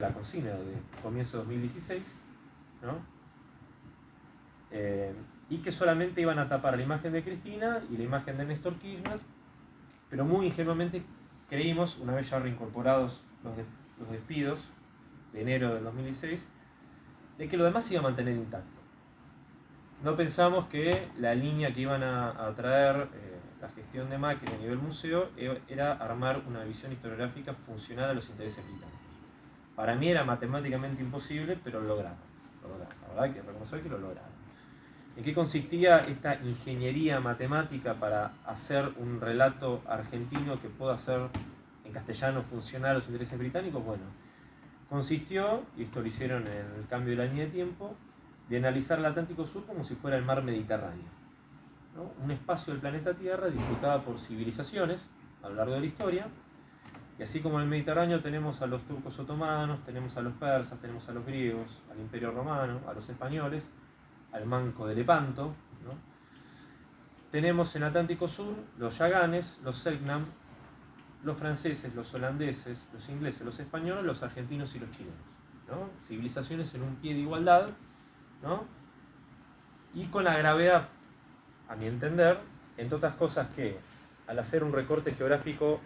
la consigna de comienzo de 2016, ¿no? Y que solamente iban a tapar la imagen de Cristina y la imagen de Néstor Kirchner, pero muy ingenuamente creímos, una vez ya reincorporados los despidos de enero del 2016, de que lo demás se iba a mantener intacto. No pensamos que la línea que iban a traer la gestión de Macri a nivel museo era armar una visión historiográfica funcional a los intereses británicos. Para mí era matemáticamente imposible, pero lo lograron. La verdad que reconocer que lo lograron. ¿En qué consistía esta ingeniería matemática para hacer un relato argentino que pueda ser en castellano funcional a los intereses británicos? Bueno, consistió, y esto lo hicieron en el cambio de la línea de tiempo, de analizar el Atlántico Sur como si fuera el mar Mediterráneo, ¿no? Un espacio del planeta Tierra disputado por civilizaciones a lo largo de la historia, y así como en el Mediterráneo tenemos a los turcos otomanos, tenemos a los persas, tenemos a los griegos, al Imperio Romano, a los españoles, al Manco de Lepanto, ¿no? Tenemos en Atlántico Sur los Yaganes, los Selknam, los franceses, los holandeses, los ingleses, los españoles, los argentinos y los chilenos, ¿no? Civilizaciones en un pie de igualdad, ¿no? Y con la gravedad, a mi entender, entre otras cosas, que al hacer un recorte geográfico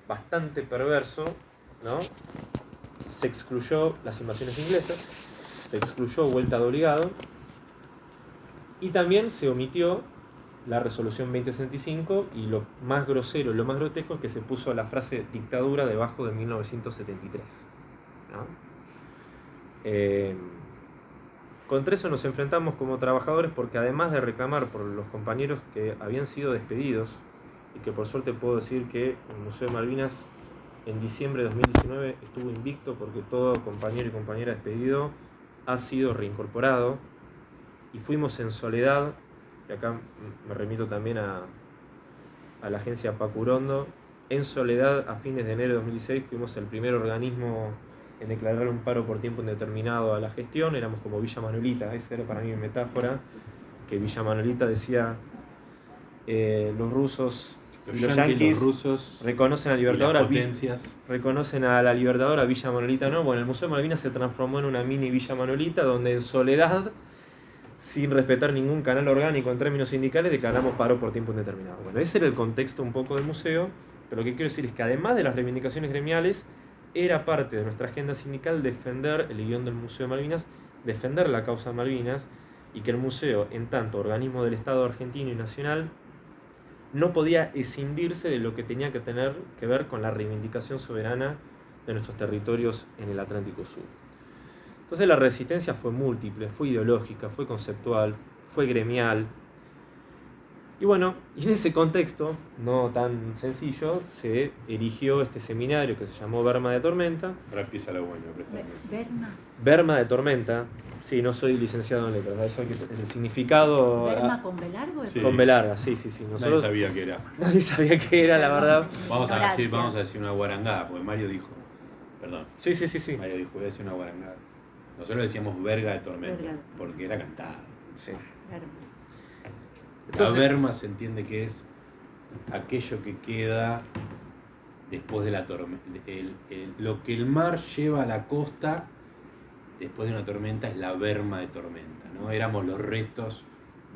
bastante perverso, ¿no? Se excluyó las invasiones inglesas, se excluyó vuelta de obligado, y también se omitió la resolución 2065, y lo más grosero, lo más grotesco es que se puso la frase dictadura debajo de 1973, ¿no? Contra eso nos enfrentamos como trabajadores, porque además de reclamar por los compañeros que habían sido despedidos, y que por suerte puedo decir que el Museo de Malvinas en diciembre de 2019 estuvo invicto, porque todo compañero y compañera despedido ha sido reincorporado, y fuimos en soledad, y acá me remito también a la agencia Pacurondo, en soledad a fines de enero de 2016 fuimos el primer organismo en declarar un paro por tiempo indeterminado a la gestión. Éramos como Villa Manuelita, esa era para mí mi metáfora, que Villa Manuelita decía los rusos, los yanquis, los rusos reconocen a Libertador, reconocen a la Libertadora, Villa Manuelita no. Bueno, el Museo de Malvinas se transformó en una mini Villa Manuelita, donde en soledad, sin respetar ningún canal orgánico en términos sindicales, declaramos paro por tiempo indeterminado. Bueno, ese era el contexto un poco del museo, pero lo que quiero decir es que además de las reivindicaciones gremiales, era parte de nuestra agenda sindical defender el guión del Museo de Malvinas, defender la causa de Malvinas, y que el museo, en tanto organismo del Estado argentino y nacional, no podía escindirse de lo que tenía que tener que ver con la reivindicación soberana de nuestros territorios en el Atlántico Sur. Entonces la resistencia fue múltiple, fue ideológica, fue conceptual, fue gremial. Y bueno, y en ese contexto, no tan sencillo, se erigió este seminario que se llamó Berma de Tormenta. Ahora empieza lo bueno. Berma de Tormenta. Sí, no soy licenciado en letras, eso el significado... ¿Berma con B larga? Sí. Con B larga, sí. Nosotros, nadie sabía qué era. Nadie sabía qué era, la verdad. Vamos a decir una guarangada, porque Mario dijo... Perdón. Sí. Mario dijo, voy a decir una guarangada. Nosotros decíamos verga de tormenta, porque era cantado. Sí. Entonces, la berma se entiende que es aquello que queda después de la tormenta. Lo que el mar lleva a la costa después de una tormenta es la berma de tormenta, ¿no? Éramos los restos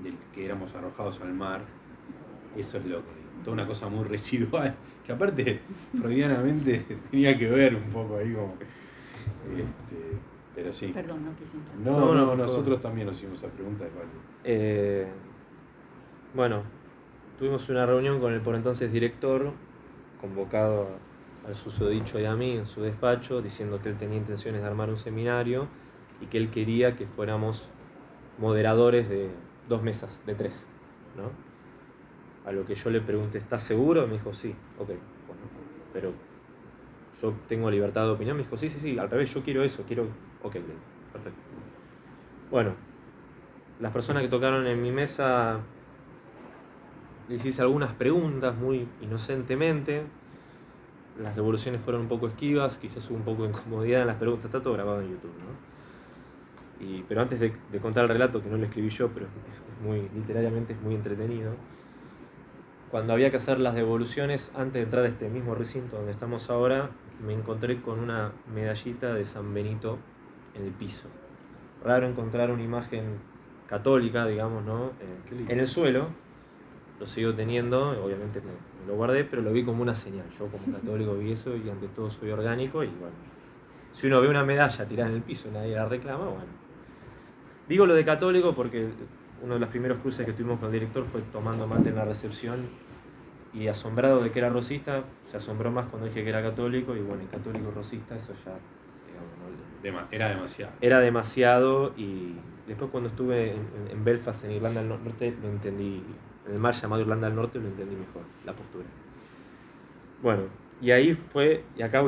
del que éramos arrojados al mar. Eso es loco. Toda una cosa muy residual, que aparte freudianamente tenía que ver un poco ahí como... pero sí. Perdón, no quise entender. No, nosotros también nos hicimos esa pregunta de Pablo. Bueno, tuvimos una reunión con el por entonces director, convocado al susodicho y a mí en su despacho, diciendo que él tenía intenciones de armar un seminario y que él quería que fuéramos moderadores de 2 mesas, de 3, ¿no? A lo que yo le pregunté, ¿estás seguro? Me dijo, sí, ok, bueno, pero yo tengo libertad de opinión. Me dijo, sí, al revés, yo quiero eso, ok, bien, perfecto. Bueno, las personas que tocaron en mi mesa, les hice algunas preguntas muy inocentemente. Las devoluciones fueron un poco esquivas, quizás hubo un poco de incomodidad en las preguntas, está todo grabado en YouTube, ¿no? Pero antes de contar el relato, que no lo escribí yo, pero literariamente es muy entretenido, cuando había que hacer las devoluciones, antes de entrar a este mismo recinto donde estamos ahora, me encontré con una medallita de San Benito en el piso. Raro encontrar una imagen católica, digamos, ¿no? Qué lindo. En el suelo. Lo sigo teniendo, obviamente me lo guardé, pero lo vi como una señal. Yo como católico vi eso y ante todo soy orgánico y bueno, si uno ve una medalla tirada en el piso y nadie la reclama, bueno. Digo lo de católico porque uno de los primeros cruces que tuvimos con el director fue tomando mate en la recepción y asombrado de que era rosista, se asombró más cuando dije que era católico y bueno, el católico rosista, eso ya, digamos, ¿no? Era demasiado. Era demasiado y después cuando estuve en Belfast, en Irlanda del Norte, lo entendí. En el mar llamado Irlanda del Norte lo entendí mejor, la postura. Bueno, y ahí fue, y acá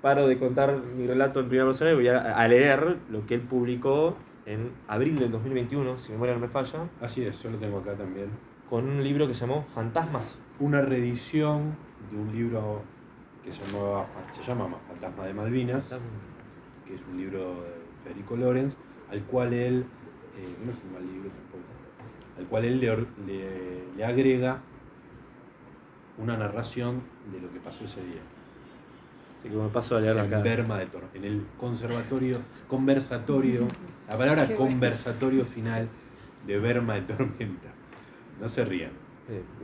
paro de contar mi relato en primera persona y voy a leer lo que él publicó en abril del 2021, si mi memoria no me falla, Así es, yo lo tengo acá también. con un libro que se llamó Fantasmas. Una reedición de un libro que se llama Fantasma de Malvinas, que es un libro de Federico Lorenz, al cual él, no es un mal libro tampoco, al cual él le agrega una narración de lo que pasó ese día. Así que me paso a leerlo acá. En Berma de Toro, en el conversatorio, la palabra conversatorio final de Berma de Tormenta. No se rían.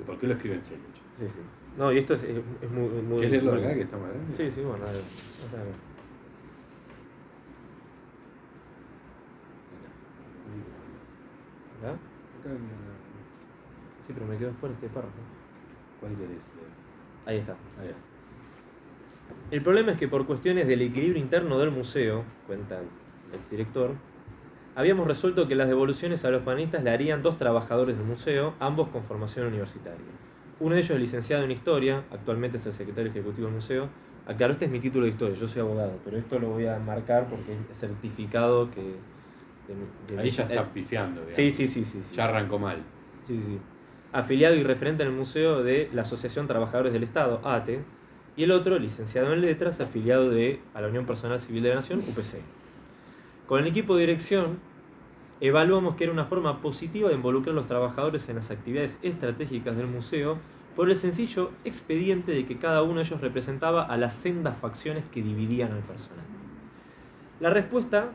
¿Por qué lo escriben en serio? Sí, sí. No, y esto es muy... ¿Quieres leerlo muy- acá, que está más grande? Sí, sí, bueno, dale. Vamos a ver. ¿Acá? Sí, pero me quedo fuera este párrafo. ¿Cuál querés? Ahí está. Ahí va. El problema es que por cuestiones del equilibrio interno del museo, cuenta el exdirector, habíamos resuelto que las devoluciones a los panelistas le harían 2 trabajadores del museo, ambos con formación universitaria. Uno de ellos es licenciado en Historia, actualmente es el secretario ejecutivo del museo. Aclaro, este es mi título de Historia, yo soy abogado, pero esto lo voy a marcar porque es certificado que... Ahí ya está pifiando. Sí. Ya arrancó mal. Sí. Afiliado y referente en el museo de la Asociación Trabajadores del Estado, ATE, y el otro, licenciado en Letras, afiliado a la Unión Personal Civil de la Nación, UPC. Con el equipo de dirección, evaluamos que era una forma positiva de involucrar a los trabajadores en las actividades estratégicas del museo por el sencillo expediente de que cada uno de ellos representaba a las sendas facciones que dividían al personal. La respuesta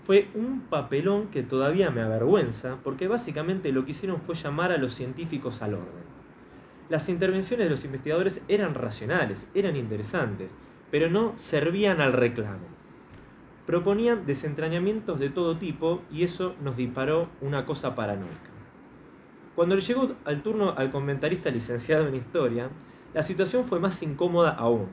fue un papelón que todavía me avergüenza, porque básicamente lo que hicieron fue llamar a los científicos al orden. Las intervenciones de los investigadores eran racionales, eran interesantes, pero no servían al reclamo. Proponían desentrañamientos de todo tipo y eso nos disparó una cosa paranoica. Cuando le llegó al turno al comentarista licenciado en Historia, la situación fue más incómoda aún.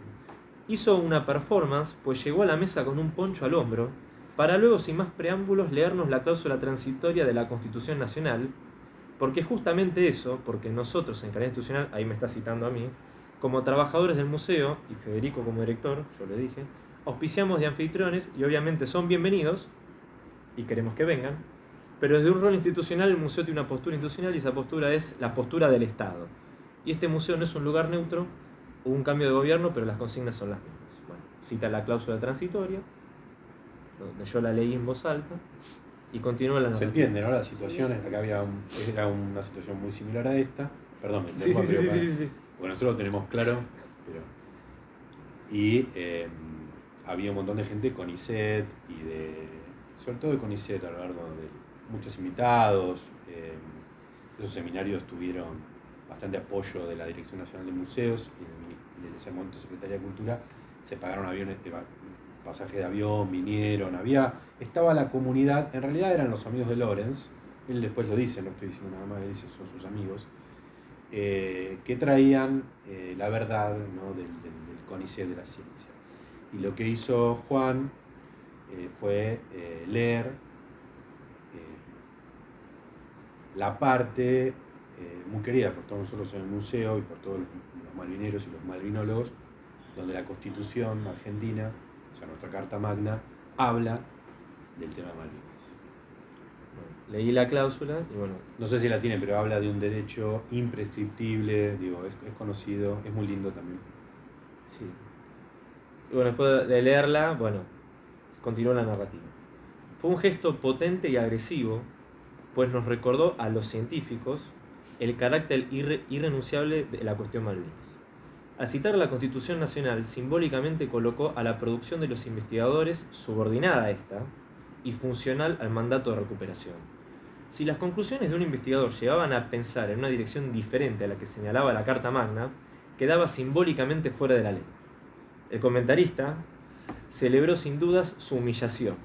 Hizo una performance, pues llegó a la mesa con un poncho al hombro, para luego, sin más preámbulos, leernos la cláusula transitoria de la Constitución Nacional, porque justamente eso, porque nosotros en calidad institucional, ahí me está citando a mí, como trabajadores del museo, y Federico como director, yo le dije, auspiciamos de anfitriones y obviamente son bienvenidos, y queremos que vengan, pero desde un rol institucional el museo tiene una postura institucional y esa postura es la postura del Estado. Y este museo no es un lugar neutro, hubo un cambio de gobierno, pero las consignas son las mismas. Bueno, cita la cláusula transitoria, donde yo la leí en voz alta, y continúa la narrativa. Se entiende, ¿no? Las situaciones, acá era una situación muy similar a esta. Perdón, Sí. Porque nosotros lo tenemos claro, y había un montón de gente con CONICET sobre todo de CONICET a lo largo de muchos invitados. Esos seminarios tuvieron bastante apoyo de la Dirección Nacional de Museos y en ese momento Secretaría de Cultura. Se pagaron aviones, pasaje de avión, vinieron, estaba la comunidad, en realidad eran los amigos de Lorenz, él después lo dice, no estoy diciendo nada más, él dice son sus amigos, que traían la verdad, ¿no? del CONICET de la ciencia. Y lo que hizo Juan fue leer la parte muy querida por todos nosotros en el museo y por todos los malvineros y los malvinólogos, donde la Constitución argentina, o sea, nuestra Carta Magna, habla del tema de Malvinas. Bueno, leí la cláusula y bueno. No sé si la tiene, pero habla de un derecho imprescriptible, digo, es conocido, es muy lindo también. Sí. Y bueno, después de leerla, bueno, continuó la narrativa. Fue un gesto potente y agresivo, pues nos recordó a los científicos el carácter irrenunciable de la cuestión Malvinas. Al citar la Constitución Nacional, simbólicamente colocó a la producción de los investigadores subordinada a esta y funcional al mandato de recuperación. Si las conclusiones de un investigador llevaban a pensar en una dirección diferente a la que señalaba la Carta Magna, quedaba simbólicamente fuera de la ley. El comentarista celebró sin dudas su humillación.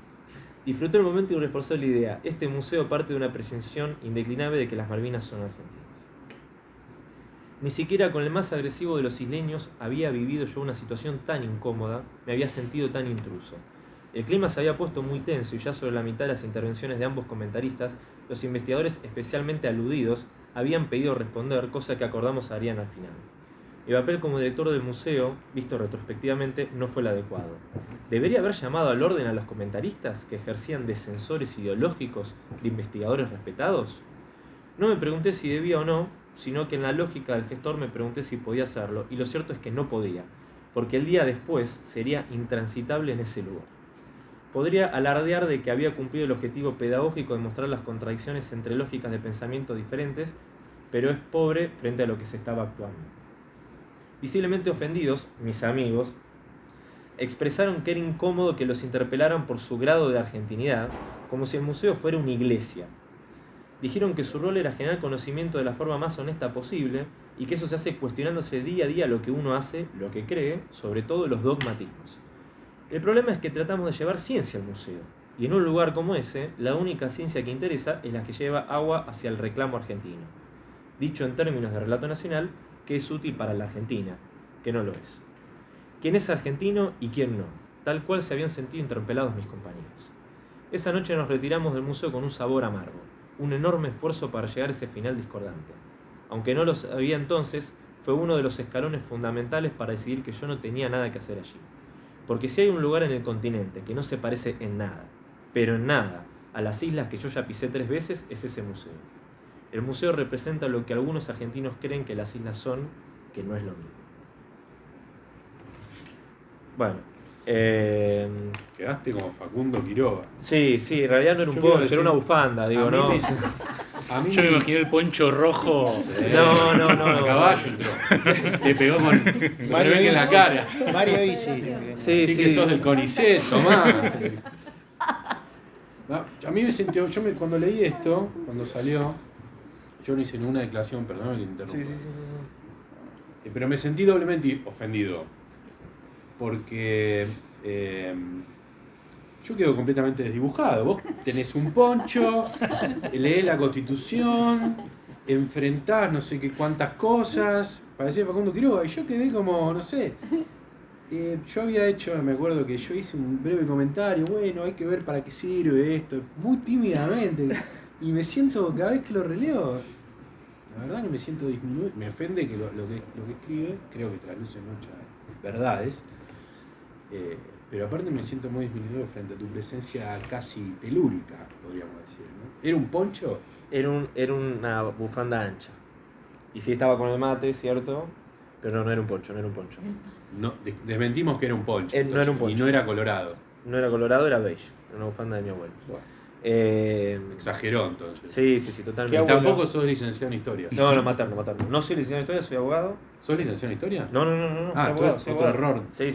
Disfrutó el momento y reforzó la idea: este museo parte de una presunción indeclinable de que las Malvinas son argentinas. Ni siquiera con el más agresivo de los isleños había vivido yo una situación tan incómoda, me había sentido tan intruso. El clima se había puesto muy tenso y ya sobre la mitad de las intervenciones de ambos comentaristas, los investigadores especialmente aludidos habían pedido responder, cosa que acordamos harían al final. Mi papel como director del museo, visto retrospectivamente, no fue el adecuado. ¿Debería haber llamado al orden a los comentaristas que ejercían de censores ideológicos de investigadores respetados? No me pregunté si debía o no, sino que en la lógica del gestor me pregunté si podía hacerlo, y lo cierto es que no podía, porque el día después sería intransitable en ese lugar. Podría alardear de que había cumplido el objetivo pedagógico de mostrar las contradicciones entre lógicas de pensamiento diferentes, pero es pobre frente a lo que se estaba actuando. Visiblemente ofendidos, mis amigos expresaron que era incómodo que los interpelaran por su grado de argentinidad, como si el museo fuera una iglesia. Dijeron que su rol era generar conocimiento de la forma más honesta posible y que eso se hace cuestionándose día a día lo que uno hace, lo que cree, sobre todo los dogmatismos. El problema es que tratamos de llevar ciencia al museo, y en un lugar como ese, la única ciencia que interesa es la que lleva agua hacia el reclamo argentino. Dicho en términos de relato nacional, que es útil para la Argentina, que no lo es. ¿Quién es argentino y quién no? Tal cual se habían sentido interpelados mis compañeros. Esa noche nos retiramos del museo con un sabor amargo, un enorme esfuerzo para llegar a ese final discordante. Aunque no lo sabía entonces, fue uno de los escalones fundamentales para decidir que yo no tenía nada que hacer allí. Porque si hay un lugar en el continente que no se parece en nada, pero en nada, a las islas que yo ya pisé 3 veces, es ese museo. El museo representa lo que algunos argentinos creen que las islas son, que no es lo mismo. Bueno, Quedaste como Facundo Quiroga. sí, en realidad no era un Yo quiero poncho, decir, era una bufanda, digo, a mí ¿no? A mí Yo me imaginé el poncho rojo. No. A caballo entró. Le pegó con Mario en la cara. Mario Ichi. Sí, Así que sos del CONICET, tomá. No, a mí me sintió, cuando leí esto, cuando salió, yo no hice ninguna declaración, perdón que interrumpa. Sí. Pero me sentí doblemente ofendido. Porque yo quedo completamente desdibujado. Vos tenés un poncho, leés la Constitución, enfrentás no sé qué cuántas cosas, parecía Facundo Quiroga, y yo quedé como, no sé. Yo había hecho, me acuerdo que yo hice un breve comentario, bueno, hay que ver para qué sirve esto, muy tímidamente, y me siento, cada vez que lo releo, la verdad que me siento disminuido, me ofende que lo que escribe, creo que trasluce muchas verdades, pero aparte me siento muy disminuido frente a tu presencia casi telúrica, podríamos decir, ¿no? ¿Era un poncho? Era una bufanda ancha. Y sí estaba con el mate, ¿cierto? Pero no era un poncho. No, desmentimos que era un poncho. No era un poncho. Y no era colorado. No era colorado, era beige. Era una bufanda de mi abuelo. Exageró entonces. Sí, totalmente. Y tampoco sos licenciado en historia. No, materno. No soy licenciado en historia, soy abogado. ¿Sos licenciado en historia? No. Ah, soy abogado, otro error. Sí.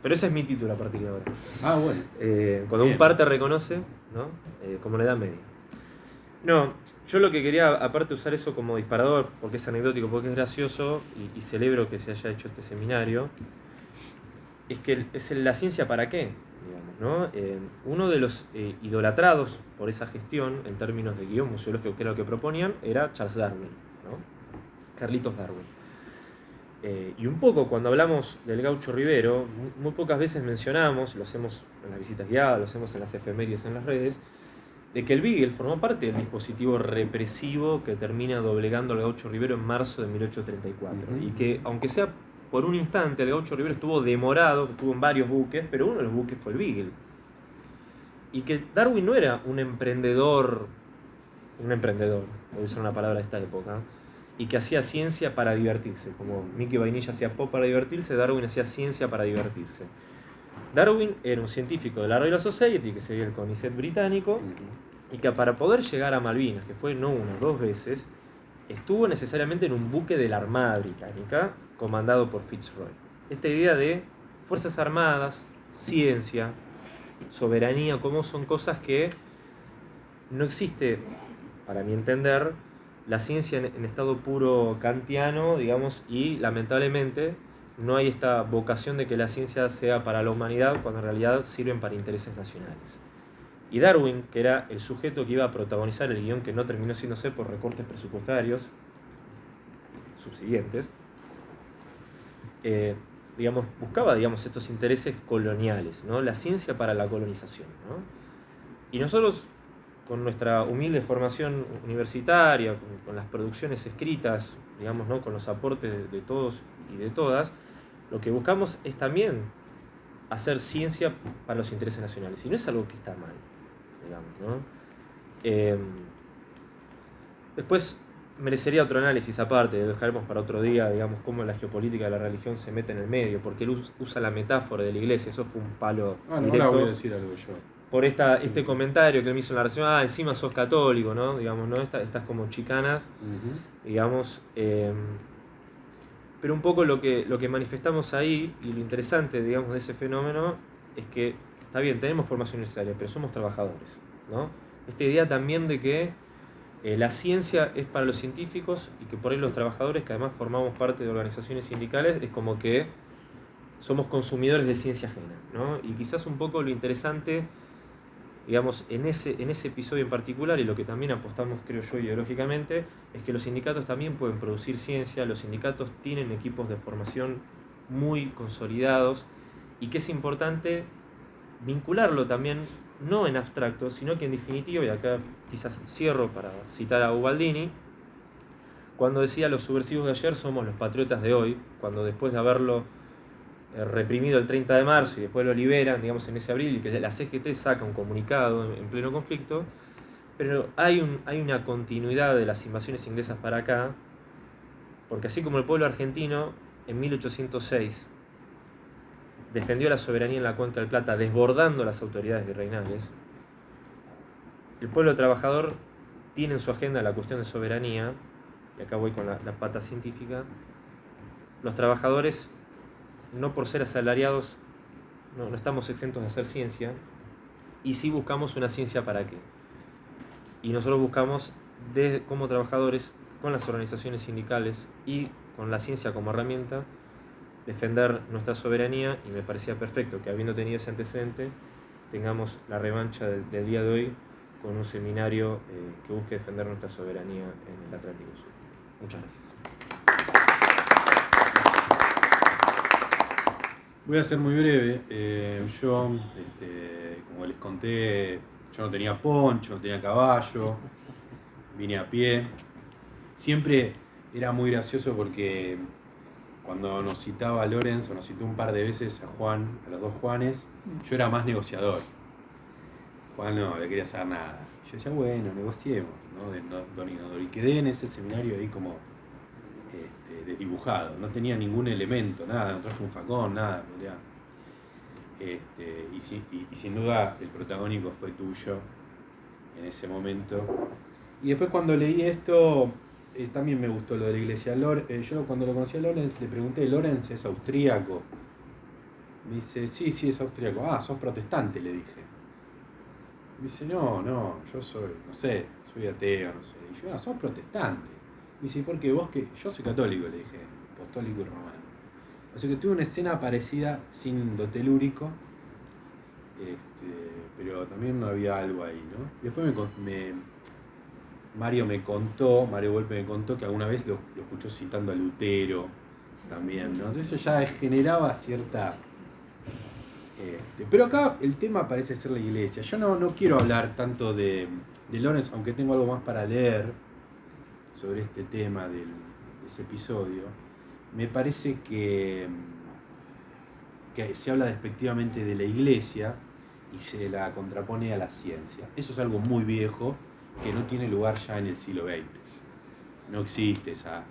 Pero ese es mi título a partir de ahora. Ah, bueno. Cuando Bien. un par te reconoce, ¿no? Como la edad media. No, yo lo que quería, aparte de usar eso como disparador, porque es anecdótico, porque es gracioso, y celebro que se haya hecho este seminario, es que es la ciencia para qué, digamos, ¿no? Uno de los idolatrados por esa gestión, en términos de guión museológico, que era lo que proponían, era Charles Darwin, ¿no? Carlitos Darwin. Y un poco cuando hablamos del Gaucho Rivero, muy pocas veces mencionamos, lo hacemos en las visitas guiadas, lo hacemos en las efemérides en las redes, de que el Beagle formó parte del dispositivo represivo que termina doblegando al Gaucho Rivero en marzo de 1834. Y que, aunque sea por un instante, el Gaucho Rivero estuvo demorado, estuvo en varios buques, pero uno de los buques fue el Beagle. Y que Darwin no era un emprendedor, voy a usar una palabra de esta época, y que hacía ciencia para divertirse. Como Mickey Vainilla hacía pop para divertirse, Darwin hacía ciencia para divertirse. Darwin era un científico de la Royal Society, que sería el CONICET británico, y que para poder llegar a Malvinas, que fue no una, 2 veces, estuvo necesariamente en un buque de la Armada Británica, comandado por Fitzroy. Esta idea de fuerzas armadas, ciencia, soberanía, como son cosas que no existe, para mi entender, la ciencia en estado puro kantiano, digamos, y lamentablemente no hay esta vocación de que la ciencia sea para la humanidad cuando en realidad sirven para intereses nacionales. Y Darwin, que era el sujeto que iba a protagonizar el guión que no terminó siéndose por recortes presupuestarios subsiguientes, digamos, buscaba, digamos, estos intereses coloniales, ¿no? La ciencia para la colonización, ¿no? Y nosotros, con nuestra humilde formación universitaria, con las producciones escritas, digamos, ¿no? Con los aportes de todos y de todas, lo que buscamos es también hacer ciencia para los intereses nacionales. Y no es algo que está mal, digamos, ¿no? Después merecería otro análisis aparte, dejaremos para otro día, digamos, cómo la geopolítica de la religión se mete en el medio, porque él usa la metáfora de la iglesia, eso fue un palo directo. Ahora voy a decir algo yo. Por este comentario que él me hizo en la relación, encima sos católico, ¿no? Digamos, ¿no? Estas como chicanas, digamos. Pero un poco lo que manifestamos ahí, y lo interesante, digamos, de ese fenómeno, es que, está bien, tenemos formación universitaria, pero somos trabajadores, ¿no? Esta idea también de que la ciencia es para los científicos y que por ahí los trabajadores, que además formamos parte de organizaciones sindicales, es como que somos consumidores de ciencia ajena, ¿no? Y quizás un poco lo interesante, digamos, en ese episodio en particular, y lo que también apostamos, creo yo, ideológicamente, es que los sindicatos también pueden producir ciencia, los sindicatos tienen equipos de formación muy consolidados, y que es importante vincularlo también, no en abstracto, sino que en definitivo, y acá quizás cierro para citar a Ubaldini, cuando decía los subversivos de ayer somos los patriotas de hoy, cuando después de haberlo reprimido el 30 de marzo y después lo liberan, digamos, en ese abril, y que la CGT saca un comunicado en pleno conflicto, pero hay una continuidad de las invasiones inglesas para acá, porque así como el pueblo argentino en 1806 defendió la soberanía en la Cuenca del Plata desbordando las autoridades virreinales, el pueblo trabajador tiene en su agenda la cuestión de soberanía, y acá voy con la pata científica. Los trabajadores, no por ser asalariados, no estamos exentos de hacer ciencia, y sí buscamos una ciencia para qué. Y nosotros buscamos, como trabajadores, con las organizaciones sindicales y con la ciencia como herramienta, defender nuestra soberanía, y me parecía perfecto que, habiendo tenido ese antecedente, tengamos la revancha del día de hoy con un seminario que busque defender nuestra soberanía en el Atlántico Sur. Muchas gracias. Voy a ser muy breve. Yo, como les conté, yo no tenía poncho, no tenía caballo, vine a pie. Siempre era muy gracioso porque cuando nos citaba Lorenz, o nos citó un par de veces a Juan, a los dos Juanes, yo era más negociador. Juan no le quería saber nada. Yo decía, bueno, negociemos, ¿no? De Don Inodoro. Y quedé en ese seminario ahí como desdibujado. No tenía ningún elemento, nada, no traje un facón, nada. Y sin duda el protagónico fue tuyo en ese momento. Y después cuando leí esto, también me gustó lo de la iglesia. Yo cuando lo conocí a Lorenz, le pregunté, ¿Lorenz es austríaco? Me dice, sí, es austríaco. Ah, sos protestante, le dije. Me dice, no, yo soy, no sé, soy ateo, no sé. Y yo, sos protestante. Me dice, ¿por qué vos qué? Yo soy católico, le dije, apostólico y romano. O sea que tuve una escena parecida, sin lo telúrico, pero también no había algo ahí, ¿no? Y después Mario Volpe me contó que alguna vez lo escuchó citando a Lutero también, ¿no? Entonces eso ya generaba cierta... pero acá el tema parece ser la iglesia. Yo no quiero hablar tanto de Lorenz, aunque tengo algo más para leer sobre este tema de ese episodio. Me parece que se habla despectivamente de la iglesia y se la contrapone a la ciencia. Eso es algo muy viejo que no tiene lugar ya en el siglo XX. No existe esa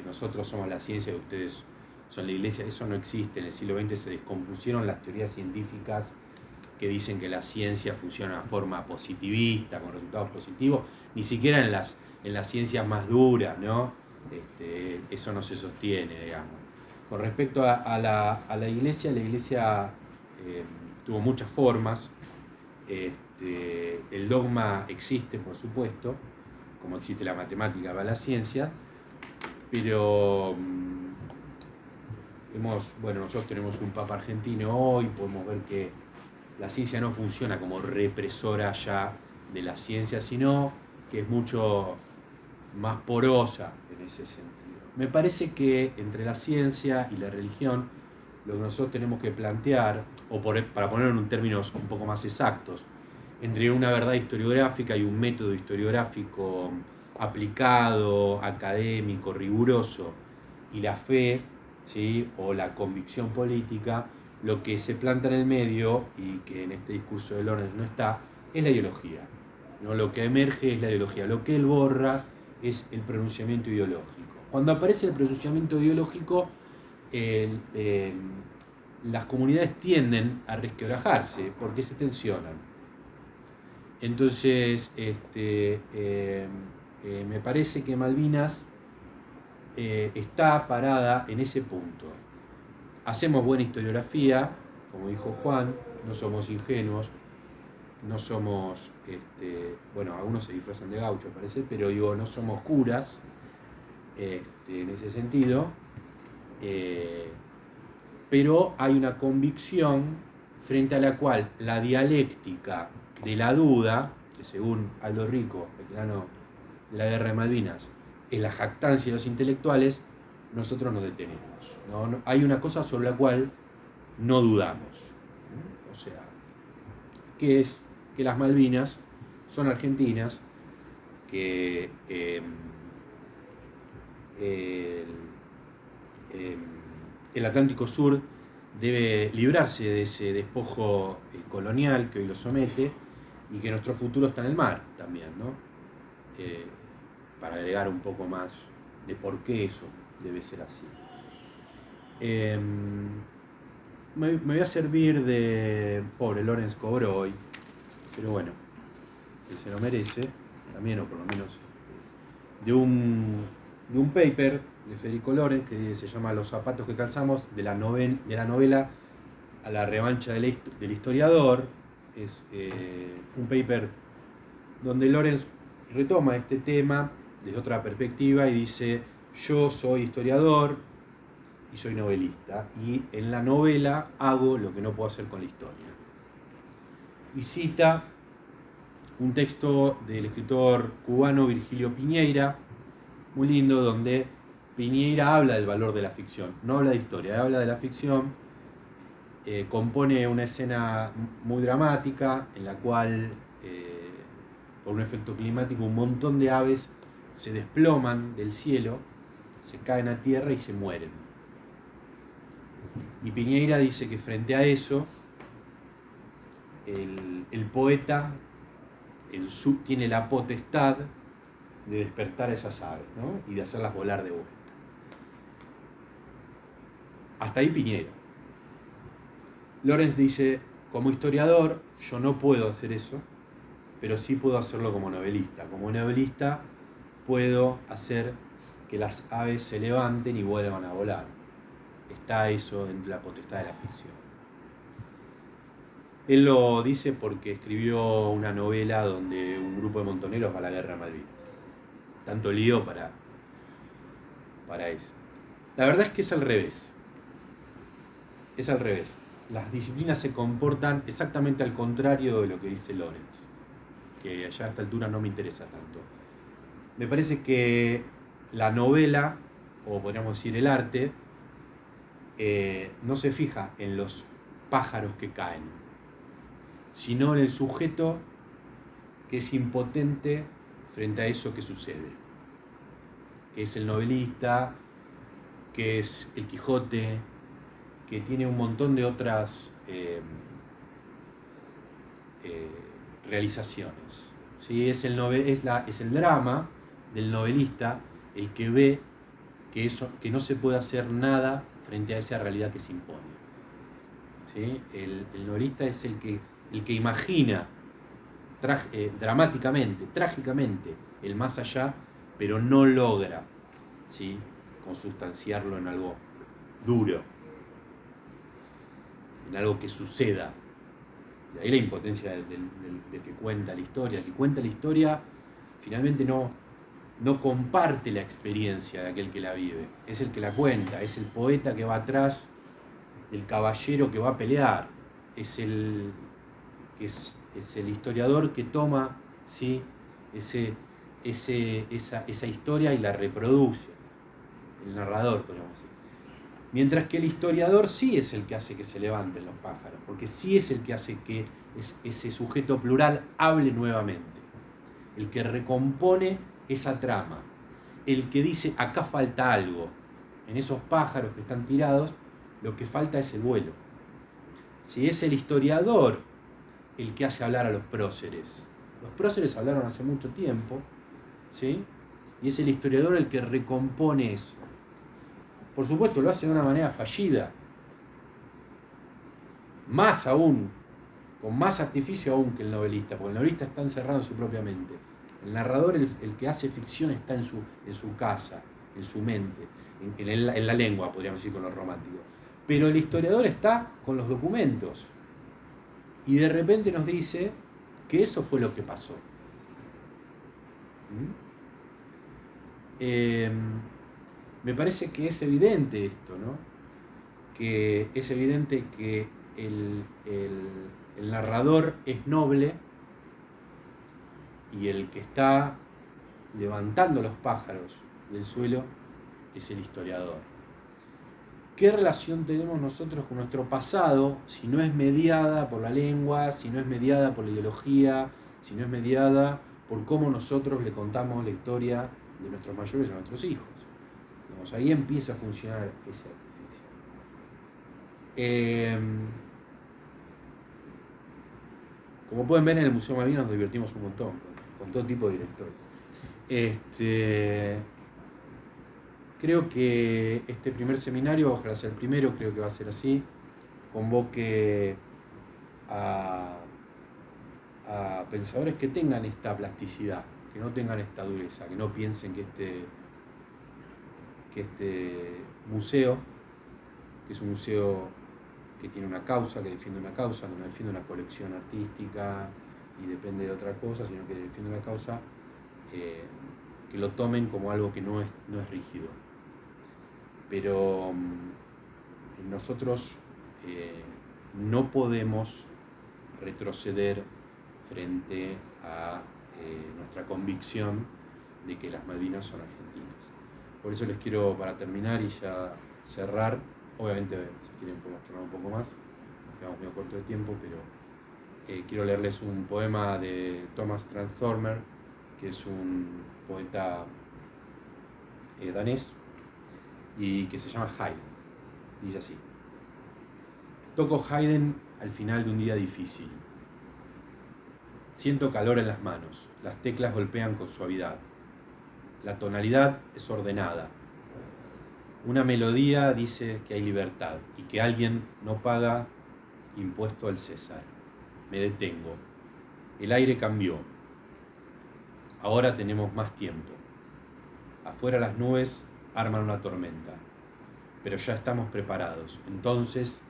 nosotros somos la ciencia y ustedes son la iglesia. Eso no existe. En el siglo XX se descompusieron las teorías científicas que dicen que la ciencia funciona de forma positivista, con resultados positivos, ni siquiera en las ciencias más duras, ¿no? Eso no se sostiene, digamos. Con respecto a la iglesia tuvo muchas formas. El dogma existe, por supuesto, como existe la matemática para la ciencia, pero nosotros tenemos un papa argentino hoy, podemos ver que la ciencia no funciona como represora ya de la ciencia, sino que es mucho más porosa en ese sentido. Me parece que entre la ciencia y la religión, lo que nosotros tenemos que plantear, para ponerlo en términos un poco más exactos, entre una verdad historiográfica y un método historiográfico aplicado, académico, riguroso, y la fe, ¿sí?, o la convicción política, lo que se planta en el medio, y que en este discurso de Lorenz no está, es la ideología, ¿no? Lo que emerge es la ideología, lo que él borra es el pronunciamiento ideológico. Cuando aparece el pronunciamiento ideológico, las comunidades tienden a resquebrajarse porque se tensionan. Entonces, me parece que Malvinas está parada en ese punto. Hacemos buena historiografía, como dijo Juan, no somos ingenuos, no somos, algunos se disfrazan de gauchos, parece, pero digo, no somos curas, en ese sentido, pero hay una convicción frente a la cual la dialéctica de la duda, que según Aldo Rico, veterano de la Guerra de Malvinas, es la jactancia de los intelectuales, nosotros nos detenemos. ¿No? Hay una cosa sobre la cual no dudamos. O sea, que es que las Malvinas son argentinas, que el Atlántico Sur debe librarse de ese despojo colonial que hoy lo somete, y que nuestro futuro está en el mar también, ¿no? Para agregar un poco más de por qué eso debe ser así. Me voy a servir de... Pobre Lorenz cobró hoy, pero bueno, que se lo merece, también, o por lo menos, de un paper de Federico Lorenz que se llama Los zapatos que calzamos, de la novela A la revancha del historiador. Es un paper donde Lorenz retoma este tema desde otra perspectiva y dice: yo soy historiador y soy novelista, y en la novela hago lo que no puedo hacer con la historia. Y cita un texto del escritor cubano Virgilio Piñeira, muy lindo, donde Piñeira habla del valor de la ficción, no habla de historia, habla de la ficción. Compone una escena muy dramática en la cual, por un efecto climático, un montón de aves se desploman del cielo, se caen a tierra y se mueren. Y Piñeira dice que frente a eso, el poeta tiene la potestad de despertar a esas aves, ¿no? Y de hacerlas volar de vuelta. Hasta ahí Piñeira. Lorenz dice: como historiador yo no puedo hacer eso, pero sí puedo hacerlo como novelista. Como novelista puedo hacer que las aves se levanten y vuelvan a volar. Está eso en la potestad de la ficción. Él lo dice porque escribió una novela donde un grupo de montoneros va a la guerra de Malvinas. Tanto lío para eso. La verdad es que es al revés. Es al revés. Las disciplinas se comportan exactamente al contrario de lo que dice Lorenz, que ya a esta altura no me interesa tanto. Me parece que la novela, o podríamos decir el arte, no se fija en los pájaros que caen, sino en el sujeto que es impotente frente a eso que sucede, que es el novelista, que es el Quijote, que tiene un montón de otras realizaciones. ¿Sí? Es el drama del novelista el que ve que no se puede hacer nada frente a esa realidad que se impone. ¿Sí? El novelista es el que el que imagina dramáticamente, trágicamente, el más allá, pero no logra, ¿sí?, consustanciarlo en algo duro, en algo que suceda. De ahí la impotencia del que cuenta la historia. El que cuenta la historia finalmente no comparte la experiencia de aquel que la vive. Es el que la cuenta, es el poeta que va atrás del caballero que va a pelear. Es el historiador que toma, ¿sí?, esa historia y la reproduce. El narrador, podríamos decir. Mientras que el historiador sí es el que hace que se levanten los pájaros, porque sí es el que hace que ese sujeto plural hable nuevamente, el que recompone esa trama, el que dice acá falta algo, en esos pájaros que están tirados, lo que falta es el vuelo. Si es el historiador el que hace hablar a los próceres. Los próceres hablaron hace mucho tiempo, ¿sí?, y es el historiador el que recompone eso. Por supuesto, lo hace de una manera fallida. Más aún, con más artificio aún que el novelista, porque el novelista está encerrado en su propia mente. El narrador, el que hace ficción, está en su casa, en su mente, en la lengua, podríamos decir, con los románticos. Pero el historiador está con los documentos. Y de repente nos dice que eso fue lo que pasó. Me parece que es evidente esto, ¿no? Que es evidente que el narrador es noble y el que está levantando los pájaros del suelo es el historiador. ¿Qué relación tenemos nosotros con nuestro pasado si no es mediada por la lengua, si no es mediada por la ideología, si no es mediada por cómo nosotros le contamos la historia de nuestros mayores a nuestros hijos? Digamos, ahí empieza a funcionar ese artificio. Como pueden ver, en el Museo Malvinas nos divertimos un montón con todo tipo de directores. Creo que este primer seminario, ojalá sea el primero, creo que va a ser así, convoque a pensadores que tengan esta plasticidad, que no tengan esta dureza, que no piensen que este museo, que es un museo que tiene una causa, que defiende una causa, que no defiende una colección artística y depende de otra cosa, sino que defiende una causa, que lo tomen como algo que no es rígido. Pero nosotros no podemos retroceder frente a nuestra convicción de que las Malvinas son argentinas. Por eso les quiero, para terminar y ya cerrar, obviamente si quieren podemos charlar un poco más, nos quedamos medio corto de tiempo, pero quiero leerles un poema de Thomas Tranströmer, que es un poeta danés, y que se llama Haydn. Dice así: toco Haydn al final de un día difícil. Siento calor en las manos, las teclas golpean con suavidad. La tonalidad es ordenada. Una melodía dice que hay libertad y que alguien no paga impuesto al César. Me detengo. El aire cambió. Ahora tenemos más tiempo. Afuera las nubes arman una tormenta, pero ya estamos preparados. Entonces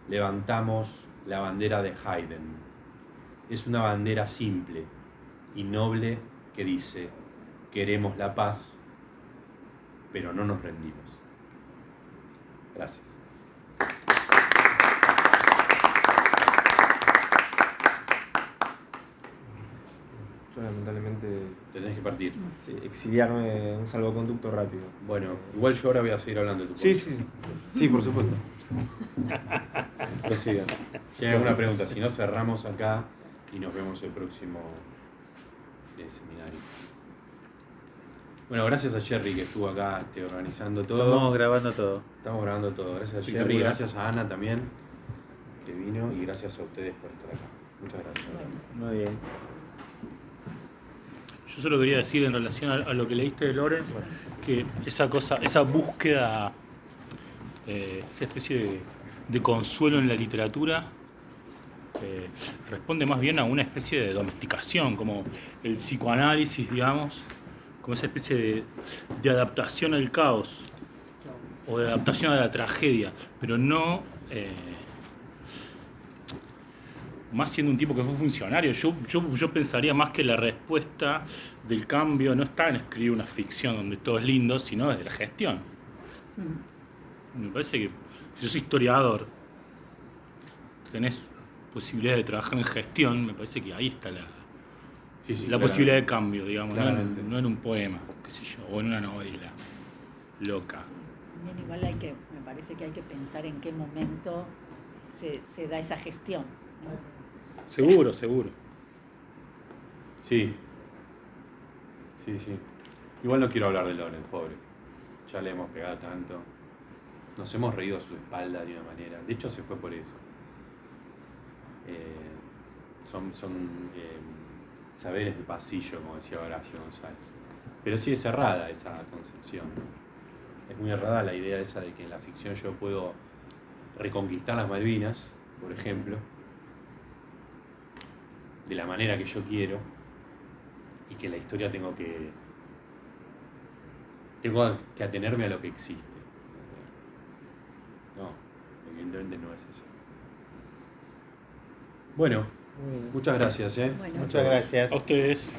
levantamos la bandera de Haydn. Es una bandera simple y noble que dice: queremos la paz, pero no nos rendimos. Gracias. Yo lamentablemente Tenés que partir. sí, exiliarme un salvoconducto rápido. Bueno, igual yo ahora voy a seguir hablando de tu Sí, podcast. sí, por supuesto. Prosigan. Si hay alguna pregunta, si no, cerramos acá y nos vemos el próximo seminario. Bueno, gracias a Jerry que estuvo acá organizando todo. Estamos grabando todo. Estamos grabando todo. Gracias a Jerry, Espectacular. gracias a Ana también, que vino, y gracias a ustedes por estar acá. Muchas gracias. Muy bien. Yo solo quería decir en relación a lo que leíste de Lorenz, que esa búsqueda, esa especie de consuelo en la literatura, responde más bien a una especie de domesticación, como el psicoanálisis, digamos, como esa especie de adaptación al caos o de adaptación a la tragedia, pero no más siendo un tipo que fue funcionario. Yo pensaría más que la respuesta del cambio no está en escribir una ficción donde todo es lindo, sino desde la gestión. Me parece que si yo soy historiador, tenés posibilidad de trabajar en gestión, me parece que ahí está la posibilidad de cambio, digamos, no en un poema, qué sé yo, o en una novela loca. Sí, también igual me parece que hay que pensar en qué momento se da esa gestión, ¿no? Seguro. Sí. Igual no quiero hablar de Lorenz, pobre. Ya le hemos pegado tanto. Nos hemos reído a su espalda de una manera. De hecho, se fue por eso. Son saberes de pasillo, como decía Horacio González. Pero sí es errada esa concepción. Es muy errada la idea esa de que en la ficción yo puedo reconquistar las Malvinas, por ejemplo, de la manera que yo quiero, y que la historia tengo que atenerme a lo que existe. No, evidentemente no es eso. Bueno, muchas gracias. Bueno. Muchas gracias. A ustedes.